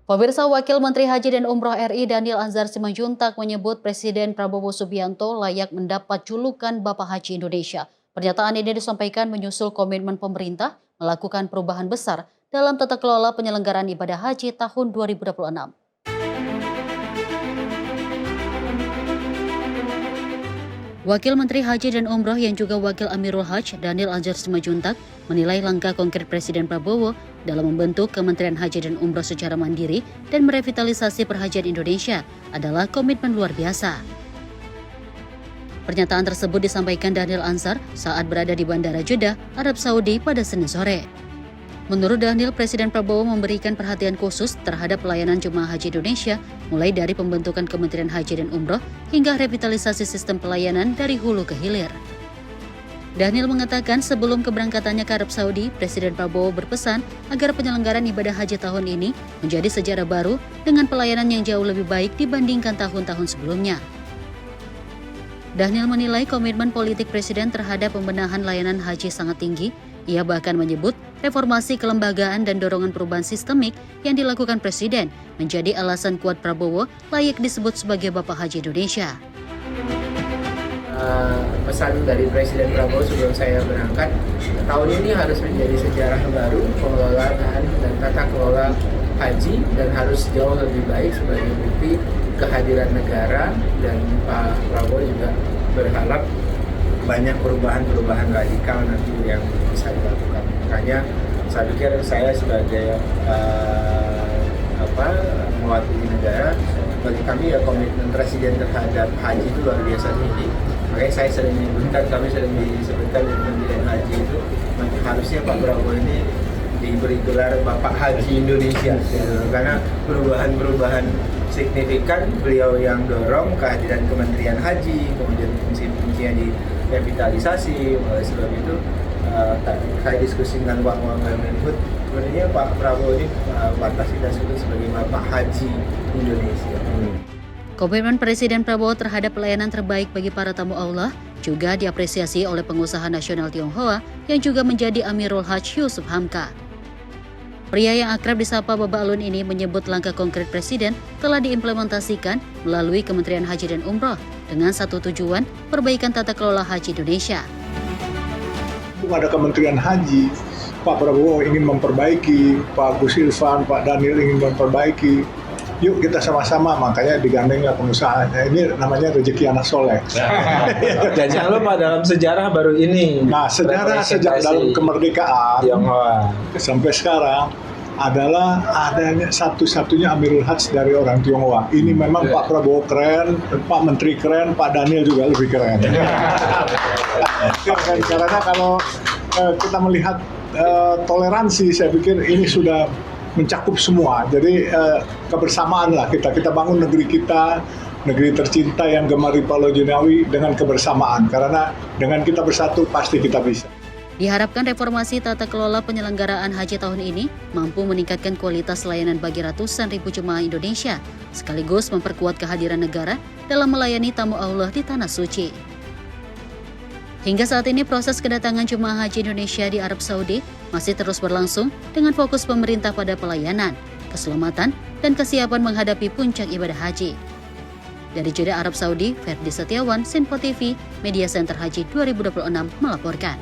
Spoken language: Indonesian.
Pemirsa, Wakil Menteri Haji dan Umroh RI Daniel Anzar Simanjuntak menyebut Presiden Prabowo Subianto layak mendapat julukan Bapak Haji Indonesia. Pernyataan ini disampaikan menyusul komitmen pemerintah melakukan perubahan besar dalam tata kelola penyelenggaraan ibadah haji tahun 2026. Wakil Menteri Haji dan Umroh yang juga Wakil Amirul Hajj Daniel Anzar Simanjuntak menilai langkah konkret Presiden Prabowo dalam membentuk Kementerian Haji dan Umroh secara mandiri dan merevitalisasi perhajian Indonesia adalah komitmen luar biasa. Pernyataan tersebut disampaikan Daniel Anzar saat berada di Bandara Jeddah, Arab Saudi pada Senin sore. Menurut Daniel, Presiden Prabowo memberikan perhatian khusus terhadap pelayanan jemaah haji Indonesia, mulai dari pembentukan Kementerian Haji dan Umroh hingga revitalisasi sistem pelayanan dari hulu ke hilir. Daniel mengatakan sebelum keberangkatannya ke Arab Saudi, Presiden Prabowo berpesan agar penyelenggaraan ibadah haji tahun ini menjadi sejarah baru dengan pelayanan yang jauh lebih baik dibandingkan tahun-tahun sebelumnya. Daniel menilai komitmen politik Presiden terhadap pembenahan layanan haji sangat tinggi. Ia bahkan menyebut reformasi kelembagaan dan dorongan perubahan sistemik yang dilakukan Presiden menjadi alasan kuat Prabowo layak disebut sebagai Bapak Haji Indonesia. Pesan dari Presiden Prabowo sebelum saya berangkat, tahun ini harus menjadi sejarah baru pengelolaan dan tata kelola haji dan harus jauh lebih baik sebagai bukti kehadiran negara, dan Pak Prabowo juga berharap banyak perubahan-perubahan radikal nanti yang bisa dilakukan. Makanya saya pikir saya sebagai mewakili negara, bagi kami ya komitmen Presiden terhadap haji itu luar biasa tinggi. Makanya saya sering menyebutkan, kami sering disebutkan di Kementerian Haji itu harusnya Pak Prabowo ini diberi gelar Bapak Haji Indonesia, karena perubahan-perubahan signifikan beliau yang dorong kehadiran Kementerian Haji, kemudian fungsi-fungsinya direvitalisasi. Oleh sebab itu saya diskusi dengan Pak Menhub, sebenarnya Pak Prabowo ini pantas kita sebut sebagai Bapak Haji Indonesia. Komitmen Presiden Prabowo terhadap pelayanan terbaik bagi para tamu Allah juga diapresiasi oleh pengusaha nasional Tionghoa yang juga menjadi Amirul Hajj Yusuf Hamka. Pria yang akrab disapa Baba Alun ini menyebut langkah konkret Presiden telah diimplementasikan melalui Kementerian Haji dan Umroh dengan satu tujuan, perbaikan tata kelola haji Indonesia. Ada Kementerian Haji, Pak Prabowo ingin memperbaiki, Pak Gus Irfan, Pak Daniel ingin memperbaiki. Yuk kita sama-sama, makanya digandengnya pengusaha. Ini namanya rezeki anak soleh. Dan jangan lupa dalam sejarah baru ini. Nah, sejarah sejak dalam kemerdekaan Tionghoa sampai sekarang adalah adanya satu-satunya Amirul Hajj dari orang Tionghoa. Ini memang Pak Prabowo keren, Pak Menteri keren, Pak Daniel juga lebih keren. Karena kalau kita melihat toleransi, saya pikir ini sudah mencakup semua. Jadi kebersamaan lah kita bangun negeri kita, negeri tercinta yang gemari Palau Jinawi dengan kebersamaan. Karena dengan kita bersatu pasti kita bisa. Diharapkan reformasi tata kelola penyelenggaraan haji tahun ini mampu meningkatkan kualitas layanan bagi ratusan ribu jemaah Indonesia, sekaligus memperkuat kehadiran negara dalam melayani tamu Allah di Tanah Suci. Hingga saat ini proses kedatangan jemaah haji Indonesia di Arab Saudi masih terus berlangsung dengan fokus pemerintah pada pelayanan, keselamatan, dan kesiapan menghadapi puncak ibadah haji. Dari Jeddah, Arab Saudi, Ferdi Setiawan, Sinpo TV, Media Center Haji 2026 melaporkan.